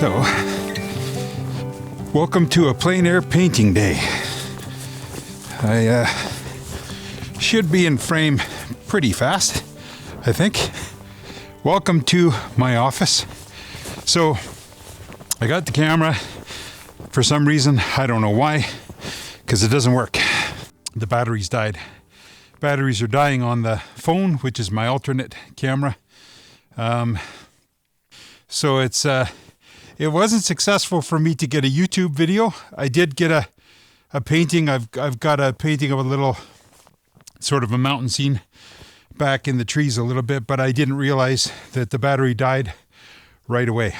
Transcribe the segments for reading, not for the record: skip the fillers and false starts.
So, welcome to a plein air painting day. I should be in frame pretty fast, I think. Welcome to my office. So, I got the camera. For some reason, I don't know why, because it doesn't work. The batteries died. Batteries are dying on the phone, which is my alternate camera. So it wasn't successful for me to get a YouTube video. I did get a painting. I've got a painting of a little sort of a mountain scene back in the trees a little bit, but I didn't realize that the battery died right away.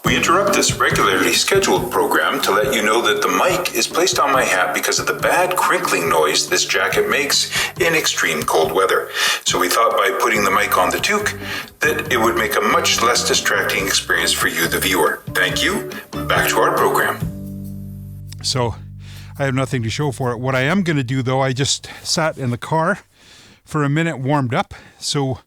We interrupt this regularly scheduled program to let you know that the mic is placed on my hat because of the bad crinkling noise this jacket makes in extreme cold weather. So we thought by putting the mic on the toque that it would make a much less distracting experience for you, the viewer. Thank you. Back to our program. So I have nothing to show for it. What I am going to do, though, I just sat in the car for a minute, warmed up. So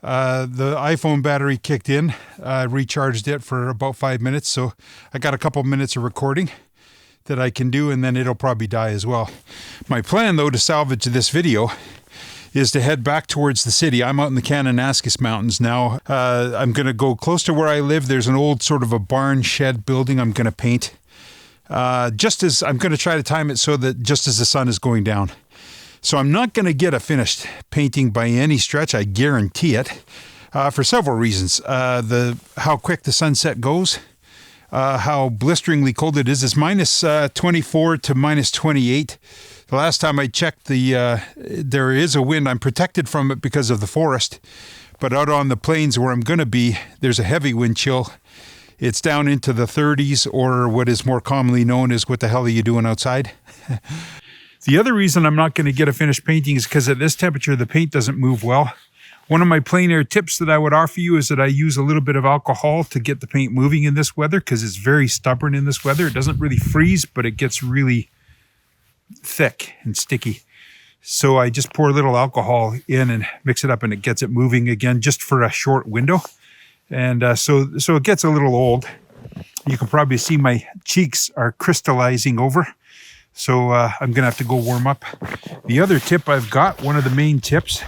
the iPhone battery kicked in, recharged it for about 5 minutes. So I got a couple minutes of recording that I can do, and then it'll probably die as well. My plan, though, to salvage this video is to head back towards the city. I'm out in the Kananaskis Mountains now. I'm going to go close to where I live. There's an old sort of a barn shed building I'm going to paint. Just as I'm going to try to time it so that just as the sun is going down. So I'm not going to get a finished painting by any stretch, I guarantee it, for several reasons. How quick the sunset goes, how blisteringly cold it is. It's minus 24 to minus 28. The last time I checked, there is a wind. I'm protected from it because of the forest, but out on the plains where I'm going to be, there's a heavy wind chill. It's down into the 30s, or what is more commonly known as, what the hell are you doing outside? The other reason I'm not going to get a finished painting is because at this temperature, the paint doesn't move well. One of my plein air tips that I would offer you is that I use a little bit of alcohol to get the paint moving in this weather, because it's very stubborn in this weather. It doesn't really freeze, but it gets really thick and sticky. So I just pour a little alcohol in and mix it up, and it gets it moving again just for a short window. And so it gets a little old. You can probably see my cheeks are crystallizing over. So I'm going to have to go warm up. The other tip I've got, one of the main tips,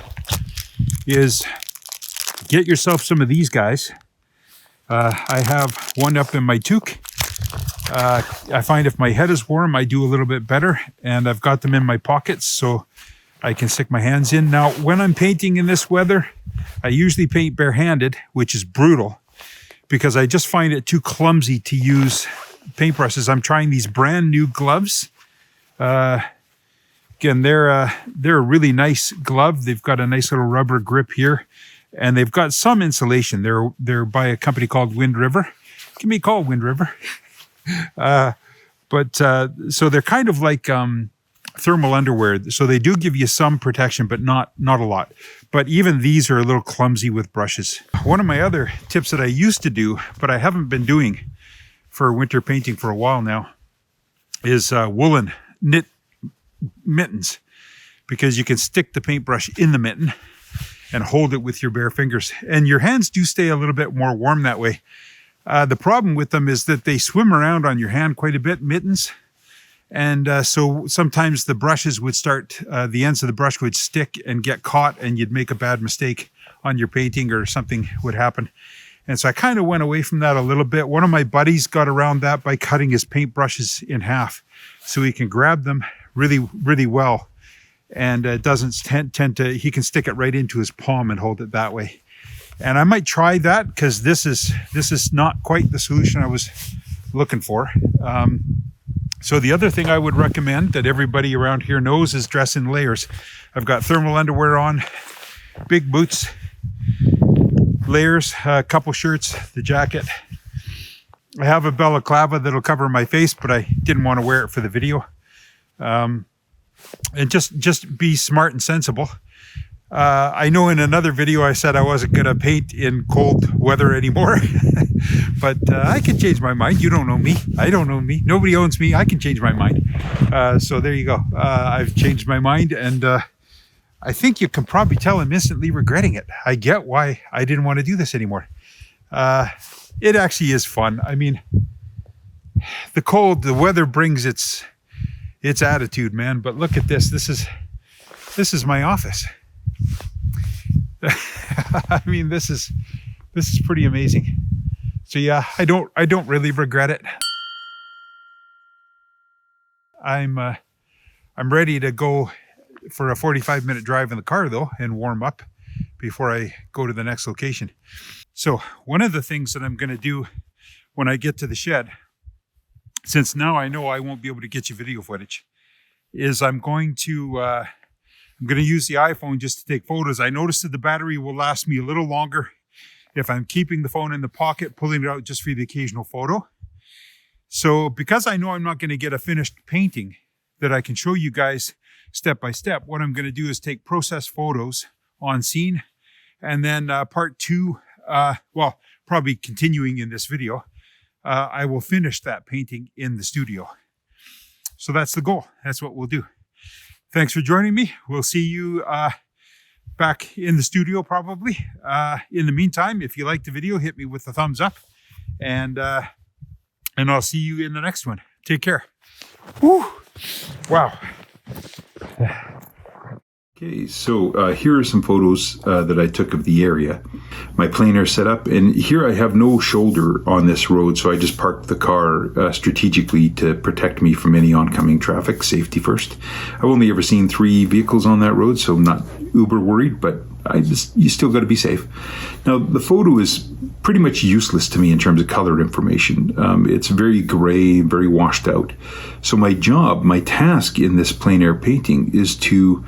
is get yourself some of these guys. I have one up in my toque. I find if my head is warm, I do a little bit better. And I've got them in my pockets so I can stick my hands in. Now, when I'm painting in this weather, I usually paint barehanded, which is brutal, because I just find it too clumsy to use paintbrushes. I'm trying these brand new gloves. Again, they're a really nice glove. They've got a nice little rubber grip here, and they've got some insulation. They're by a company called Wind River. Can be called Wind River. So they're kind of like thermal underwear. So they do give you some protection, but not a lot. But even these are a little clumsy with brushes. One of my other tips that I used to do, but I haven't been doing for winter painting for a while now, is woolen knit mittens, because you can stick the paintbrush in the mitten and hold it with your bare fingers, and your hands do stay a little bit more warm that way. The problem with them is that they swim around on your hand quite a bit, mittens, and so sometimes the brushes would start, the ends of the brush would stick and get caught, and you'd make a bad mistake on your painting, or something would happen. And so I kind of went away from that a little bit. One of my buddies got around that by cutting his paintbrushes in half, so he can grab them really, really well. And it doesn't tend to, he can stick it right into his palm and hold it that way. And I might try that, because this is not quite the solution I was looking for. So the other thing I would recommend that everybody around here knows is dress in layers. I've got thermal underwear on, big boots, layers, a couple shirts, the jacket. I have a balaclava that'll cover my face, but I didn't want to wear it for the video. And just be smart and sensible. I know in another video I said I wasn't going to paint in cold weather anymore, but I can change my mind. You don't know me. I don't know me. Nobody owns me. I can change my mind. So there you go. I've changed my mind, and I think you can probably tell I'm instantly regretting it. I get why I didn't want to do this anymore. it actually is fun. I mean, the weather brings its attitude, man. But look at this. This is my office. I mean, this is pretty amazing. So yeah, I don't really regret it. I'm ready to go for a 45-minute drive in the car though, and warm up before I go to the next location. So one of the things that I'm going to do when I get to the shed, since now I know I won't be able to get you video footage, is I'm going to use the iPhone just to take photos. I noticed that the battery will last me a little longer if I'm keeping the phone in the pocket, pulling it out just for the occasional photo. So because I know I'm not going to get a finished painting that I can show you guys step by step, what I'm going to do is take process photos on scene, and then part two, well, probably continuing in this video, I will finish that painting in the studio. So that's the goal. That's what we'll do. Thanks for joining me. We'll see you back in the studio probably. In the meantime, if you liked the video, hit me with a thumbs up, and I'll see you in the next one. Take care. Woo! Wow. Okay, so here are some photos that I took of the area. My plein air setup, and here I have no shoulder on this road, so I just parked the car strategically to protect me from any oncoming traffic, safety first. I've only ever seen 3 vehicles on that road, so I'm not uber worried, but you still got to be safe. Now, the photo is pretty much useless to me in terms of color information. It's very gray, very washed out. So my task in this plein air painting is to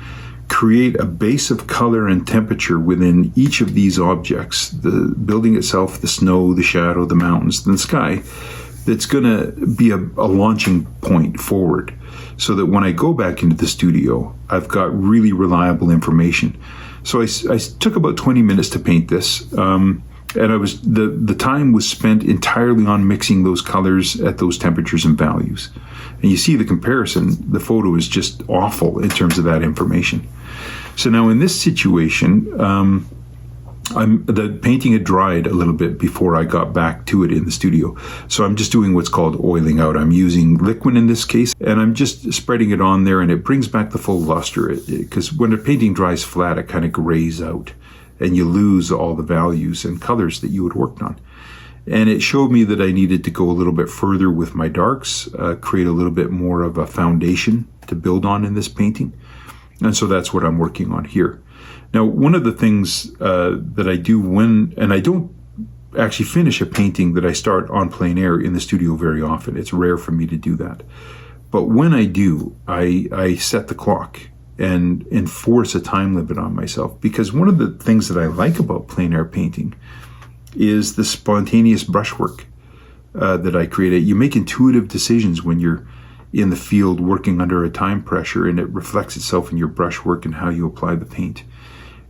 create a base of color and temperature within each of these objects, the building itself, the snow, the shadow, the mountains, and the sky, that's going to be a launching point forward, so that when I go back into the studio, I've got really reliable information. So I took about 20 minutes to paint this, and the time was spent entirely on mixing those colors at those temperatures and values. And you see the comparison, the photo is just awful in terms of that information. So now in this situation, the painting had dried a little bit before I got back to it in the studio. So I'm just doing what's called oiling out. I'm using liquid in this case, and I'm just spreading it on there, and it brings back the full luster. Because when a painting dries flat, it kind of grays out, and you lose all the values and colors that you had worked on. And it showed me that I needed to go a little bit further with my darks, create a little bit more of a foundation to build on in this painting. And so that's what I'm working on here. Now, one of the things that I do and I don't actually finish a painting that I start on plein air in the studio very often. It's rare for me to do that. But when I do, I set the clock and enforce a time limit on myself. Because one of the things that I like about plein air painting is the spontaneous brushwork that I create. You make intuitive decisions when you're in the field working under a time pressure, and it reflects itself in your brushwork and how you apply the paint.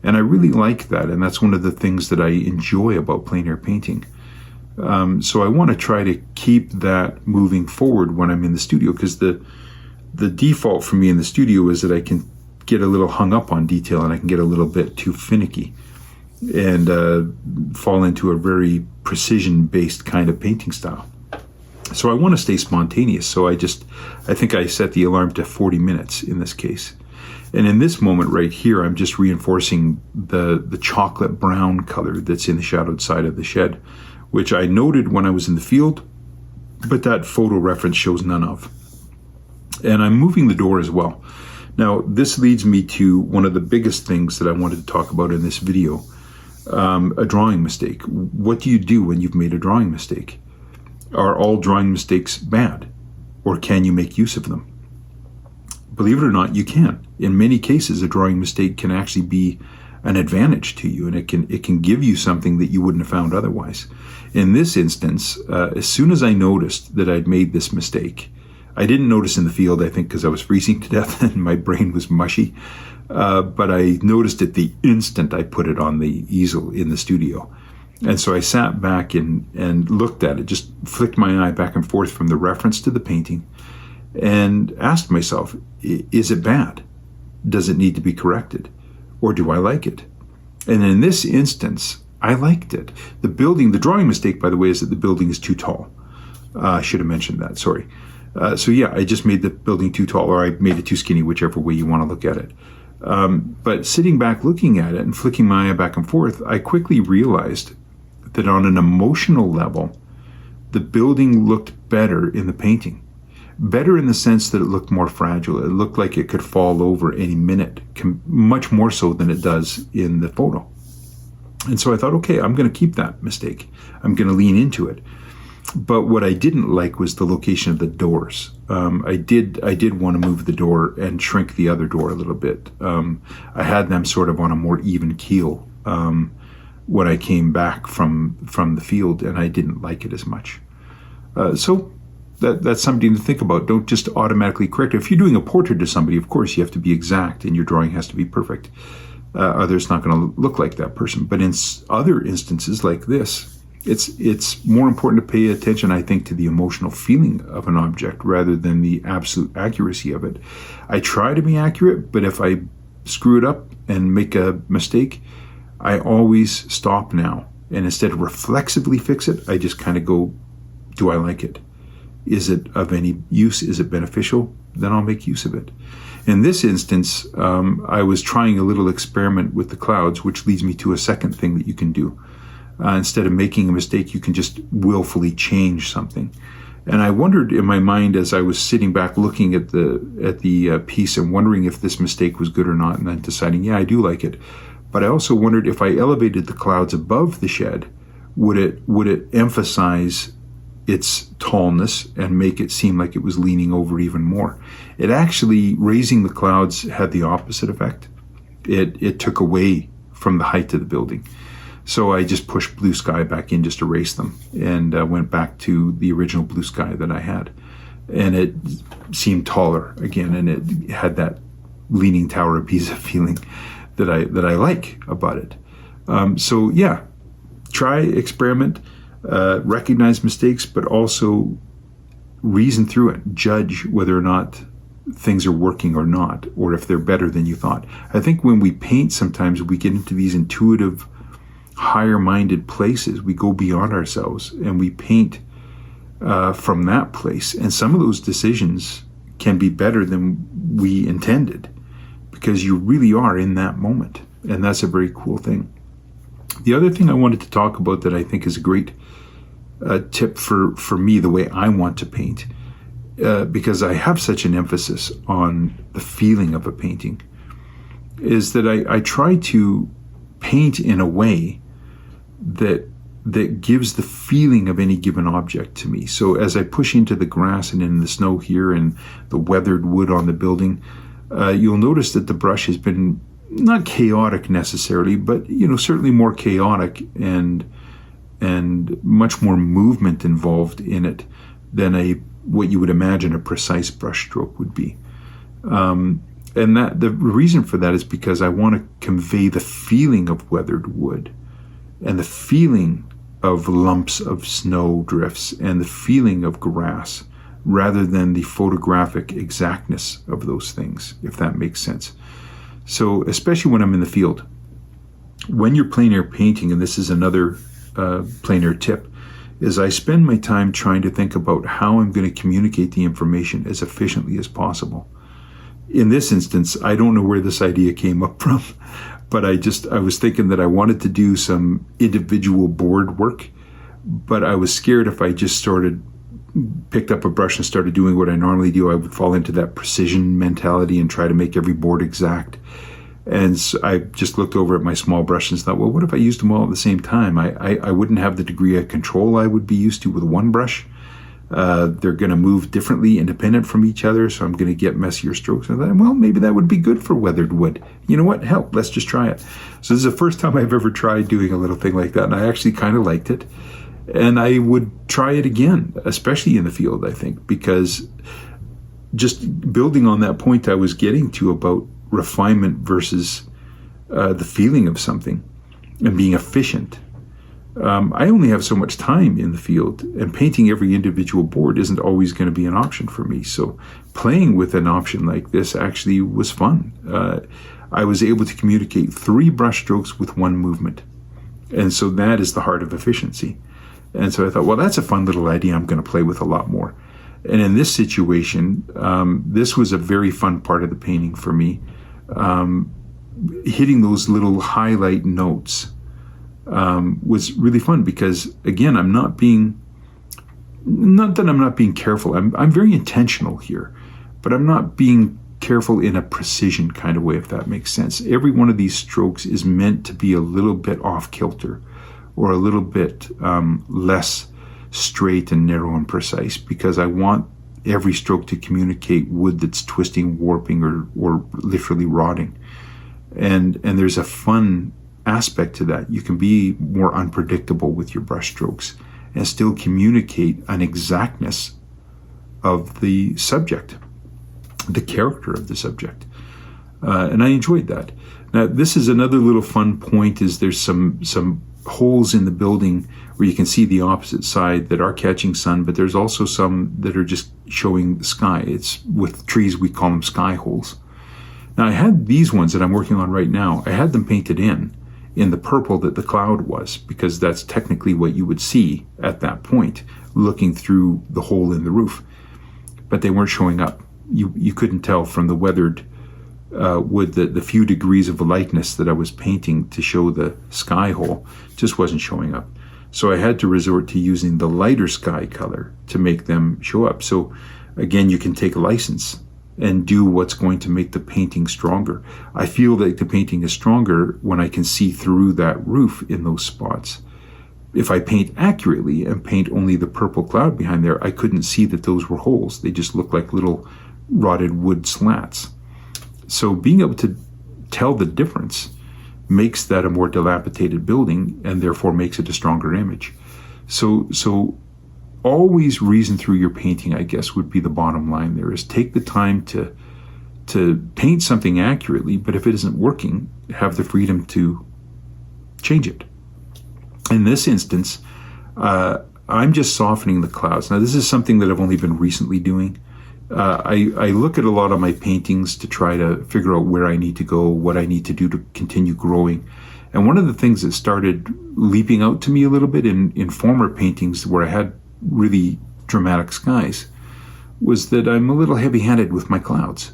And I really like that, and that's one of the things that I enjoy about plein air painting. So I want to try to keep that moving forward when I'm in the studio, because the default for me in the studio is that I can get a little hung up on detail, and I can get a little bit too finicky and fall into a very precision-based kind of painting style. So I want to stay spontaneous. So I think I set the alarm to 40 minutes in this case. And in this moment right here, I'm just reinforcing the chocolate brown color that's in the shadowed side of the shed, which I noted when I was in the field, but that photo reference shows none of. And I'm moving the door as well. Now, this leads me to one of the biggest things that I wanted to talk about in this video, a drawing mistake. What do you do when you've made a drawing mistake? Are all drawing mistakes bad, or can you make use of them? Believe it or not, you can. In many cases, a drawing mistake can actually be an advantage to you, and it can give you something that you wouldn't have found otherwise. In this instance, as soon as I noticed that I'd made this mistake, I didn't notice in the field, I think because I was freezing to death and my brain was mushy, but I noticed it the instant I put it on the easel in the studio. And so I sat back and looked at it, just flicked my eye back and forth from the reference to the painting, and asked myself, is it bad? Does it need to be corrected? Or do I like it? And in this instance, I liked it. The drawing mistake, by the way, is that the building is too tall. I should have mentioned that, sorry. So yeah, I just made the building too tall, or I made it too skinny, whichever way you want to look at it. But sitting back looking at it and flicking my eye back and forth, I quickly realized that on an emotional level, the building looked better in the painting. Better in the sense that it looked more fragile. It looked like it could fall over any minute, much more so than it does in the photo. And so I thought, okay, I'm going to keep that mistake. I'm going to lean into it. But what I didn't like was the location of the doors. I did want to move the door and shrink the other door a little bit. I had them sort of on a more even keel when I came back from the field, and I didn't like it as much. So that's something to think about. Don't just automatically correct it. If you're doing a portrait of somebody, of course, you have to be exact, and your drawing has to be perfect. Others not going to look like that person. But in other instances like this, it's more important to pay attention, I think, to the emotional feeling of an object rather than the absolute accuracy of it. I try to be accurate, but if I screw it up and make a mistake, I always stop now. And instead of reflexively fix it, I just kind of go, do I like it? Is it of any use? Is it beneficial? Then I'll make use of it. In this instance, I was trying a little experiment with the clouds, which leads me to a second thing that you can do. Instead of making a mistake, you can just willfully change something. And I wondered in my mind as I was sitting back looking at the piece and wondering if this mistake was good or not, and then deciding, yeah, I do like it. But I also wondered if I elevated the clouds above the shed, would it emphasize its tallness and make it seem like it was leaning over even more? It actually, raising the clouds had the opposite effect. It took away from the height of the building. So I just pushed blue sky back in, just erased them, and went back to the original blue sky that I had. And it seemed taller again, and it had that Leaning Tower of Pisa feeling that I like about it. So yeah, try, experiment, recognize mistakes, but also reason through it. Judge whether or not things are working or not, or if they're better than you thought. I think when we paint, sometimes we get into these intuitive, higher-minded places. We go beyond ourselves and we paint from that place. And some of those decisions can be better than we intended because you really are in that moment. And that's a very cool thing. The other thing I wanted to talk about that I think is a great tip for me, the way I want to paint, because I have such an emphasis on the feeling of a painting, is that I try to paint in a way that gives the feeling of any given object to me. So as I push into the grass and in the snow here and the weathered wood on the building, you'll notice that the brush has been not chaotic necessarily, but certainly more chaotic and much more movement involved in it than what you would imagine a precise brush stroke would be. And that the reason for that is because I want to convey the feeling of weathered wood and the feeling of lumps of snow drifts and the feeling of grass rather than the photographic exactness of those things, if that makes sense. So especially when I'm in the field, when you're plein air painting, and this is another plein air tip, is I spend my time trying to think about how I'm going to communicate the information as efficiently as possible. In this instance, I don't know where this idea came up from, but I was thinking that I wanted to do some individual board work, but I was scared if I just picked up a brush and started doing what I normally do, I would fall into that precision mentality and try to make every board exact. And so I just looked over at my small brush and thought, well, what if I used them all at the same time? I wouldn't have the degree of control I would be used to with one brush. They're going to move differently, independent from each other, so I'm going to get messier strokes. And I thought, well, maybe that would be good for weathered wood. You know what? Hell, let's just try it. So this is the first time I've ever tried doing a little thing like that, and I actually kind of liked it. And I would try it again, especially in the field, I think, because just building on that point I was getting to about refinement versus the feeling of something and being efficient. I only have so much time in the field, and painting every individual board isn't always going to be an option for me. So playing with an option like this actually was fun. I was able to communicate 3 brush strokes with 1 movement. And so that is the heart of efficiency. And so I thought, well, that's a fun little idea I'm going to play with a lot more. And in this situation, this was a very fun part of the painting for me. Hitting those little highlight notes was really fun because, again, not that I'm not being careful. I'm very intentional here, but I'm not being careful in a precision kind of way, if that makes sense. Every one of these strokes is meant to be a little bit off kilter or a little bit less straight and narrow and precise, because I want every stroke to communicate wood that's twisting, warping, or literally rotting. And there's a fun aspect to that. You can be more unpredictable with your brush strokes and still communicate an exactness of the subject, the character of the subject. And I enjoyed that. Now, this is another little fun point, is there's some holes in the building where you can see the opposite side that are catching sun, but there's also some that are just showing the sky. It's with trees, we call them sky holes. Now, I had these ones that I'm working on right now. I had them painted in the purple that the cloud was, because that's technically what you would see at that point, looking through the hole in the roof. But they weren't showing up. You couldn't tell from the weathered wood that the few degrees of lightness that I was painting to show the sky hole just wasn't showing up. So I had to resort to using the lighter sky color to make them show up. So again, you can take a license and do what's going to make the painting stronger. I feel that the painting is stronger when I can see through that roof in those spots. If I paint accurately and paint only the purple cloud behind there, I couldn't see that those were holes. They just looked like little rotted wood slats. So being able to tell the difference makes that a more dilapidated building, and therefore makes it a stronger image. So always reason through your painting, I guess, would be the bottom line there, is take the time to paint something accurately, but if it isn't working, have the freedom to change it. In this instance, I'm just softening the clouds. Now, this is something that I've only been recently doing. I look at a lot of my paintings to try to figure out where I need to go, what I need to do to continue growing. And one of the things that started leaping out to me a little bit in former paintings where I had really dramatic skies was that I'm a little heavy-handed with my clouds.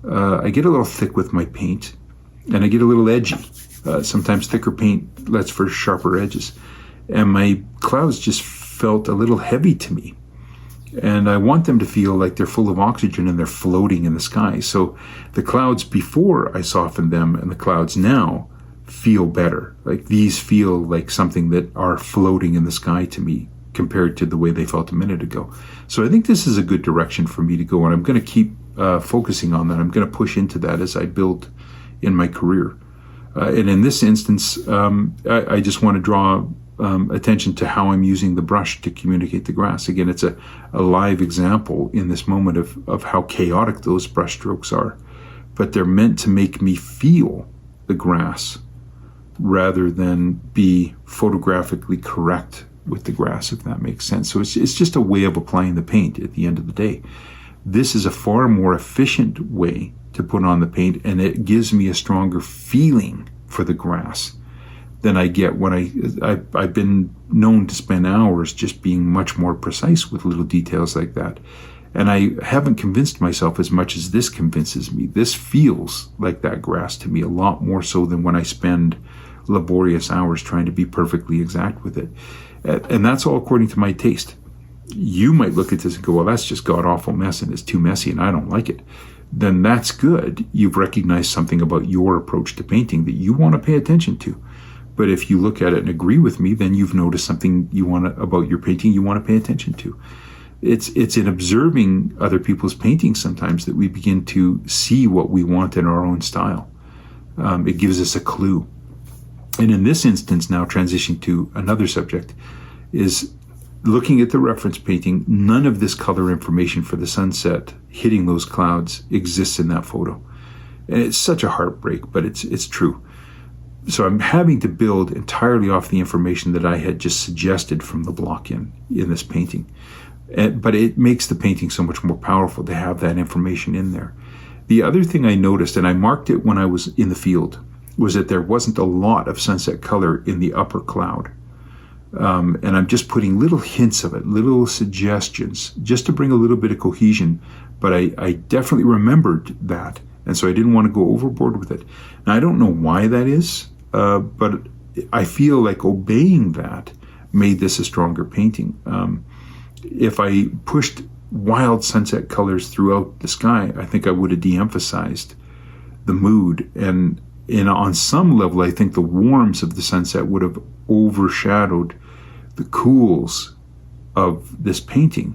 I get a little thick with my paint, and I get a little edgy. Sometimes thicker paint lets for sharper edges. And my clouds just felt a little heavy to me. And I want them to feel like they're full of oxygen and they're floating in the sky. So the clouds before I softened them and the clouds now feel better. Like these feel like something that are floating in the sky to me compared to the way they felt a minute ago. So I think this is a good direction for me to go, and I'm going to keep focusing on that. I'm going to push into that as I build in my career. And in this instance, I just want to draw attention to how I'm using the brush to communicate the grass. Again, it's a live example in this moment of how chaotic those brush strokes are, but they're meant to make me feel the grass rather than be photographically correct with the grass, if that makes sense. So it's just a way of applying the paint at the end of the day. This is a far more efficient way to put on the paint, and it gives me a stronger feeling for the grass than I get when I've been known to spend hours just being much more precise with little details like that. And I haven't convinced myself as much as this convinces me. This feels like that grass to me a lot more so than when I spend laborious hours trying to be perfectly exact with it. And that's all according to my taste. You might look at this and go, well, that's just god-awful mess and it's too messy and I don't like it. Then that's good. You've recognized something about your approach to painting that you want to pay attention to. But if you look at it and agree with me, then you've noticed something about your painting you want to pay attention to. It's in observing other people's paintings sometimes that we begin to see what we want in our own style. It gives us a clue. And in this instance, now transitioning to another subject, is looking at the reference painting. None of this color information for the sunset hitting those clouds exists in that photo. And it's such a heartbreak, but it's true. So I'm having to build entirely off the information that I had just suggested from the block in this painting. But it makes the painting so much more powerful to have that information in there. The other thing I noticed, and I marked it when I was in the field, was that there wasn't a lot of sunset color in the upper cloud. And I'm just putting little hints of it, little suggestions, just to bring a little bit of cohesion. But I definitely remembered that, and so I didn't want to go overboard with it. Now, I don't know why that is, but I feel like obeying that made this a stronger painting. If I pushed wild sunset colors throughout the sky, I think I would have de-emphasized the mood. And on some level, I think the warms of the sunset would have overshadowed the cools of this painting.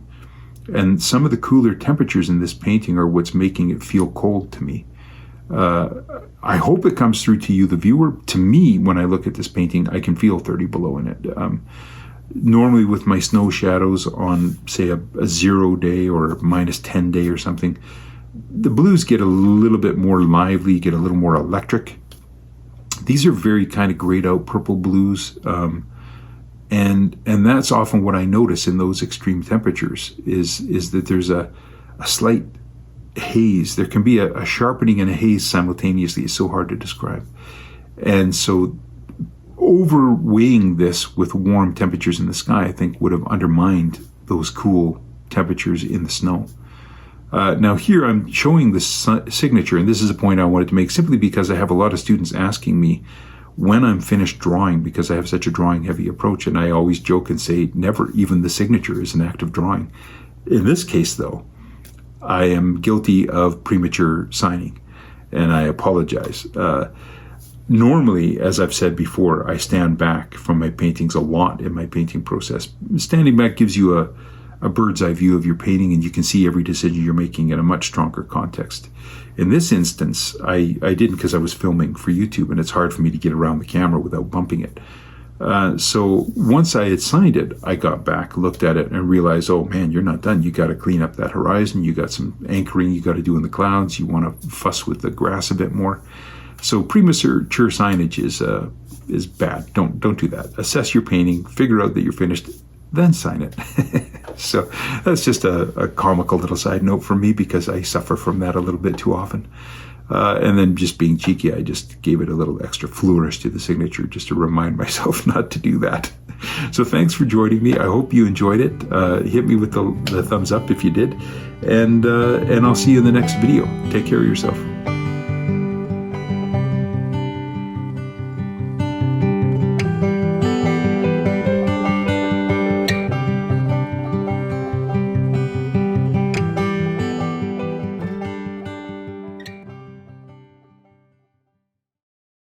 And some of the cooler temperatures in this painting are what's making it feel cold to me. I hope it comes through to you, the viewer. To me, when I look at this painting, I can feel 30 below in it. Normally with my snow shadows on, say, a 0 day or -10 day or something, the blues get a little bit more lively, get a little more electric. These are very kind of grayed out purple blues. And that's often what I notice in those extreme temperatures is that there's a slight haze. There can be a sharpening and a haze simultaneously. It's so hard to describe. And so overweighing this with warm temperatures in the sky, I think, would have undermined those cool temperatures in the snow. Now here I'm showing the signature, and this is a point I wanted to make simply because I have a lot of students asking me when I'm finished drawing, because I have such a drawing heavy approach, and I always joke and say never even the signature is an act of drawing. In this case though, I am guilty of premature signing, and I apologize. Normally, as I've said before, I stand back from my paintings a lot in my painting process. Standing back gives you a bird's eye view of your painting, and you can see every decision you're making in a much stronger context. In this instance, I didn't, because I was filming for YouTube, and it's hard for me to get around the camera without bumping it. So once I had signed it, I got back, looked at it, and realized, oh man, you're not done. You got to clean up that horizon. You got some anchoring you got to do in the clouds. You want to fuss with the grass a bit more. So premature signage is bad. Don't do that. Assess your painting, figure out that you're finished, then sign it. So that's just a comical little side note for me, because I suffer from that a little bit too often. And then just being cheeky, I just gave it a little extra flourish to the signature just to remind myself not to do that. So thanks for joining me. I hope you enjoyed it. Hit me with the thumbs up if you did. And I'll see you in the next video. Take care of yourself.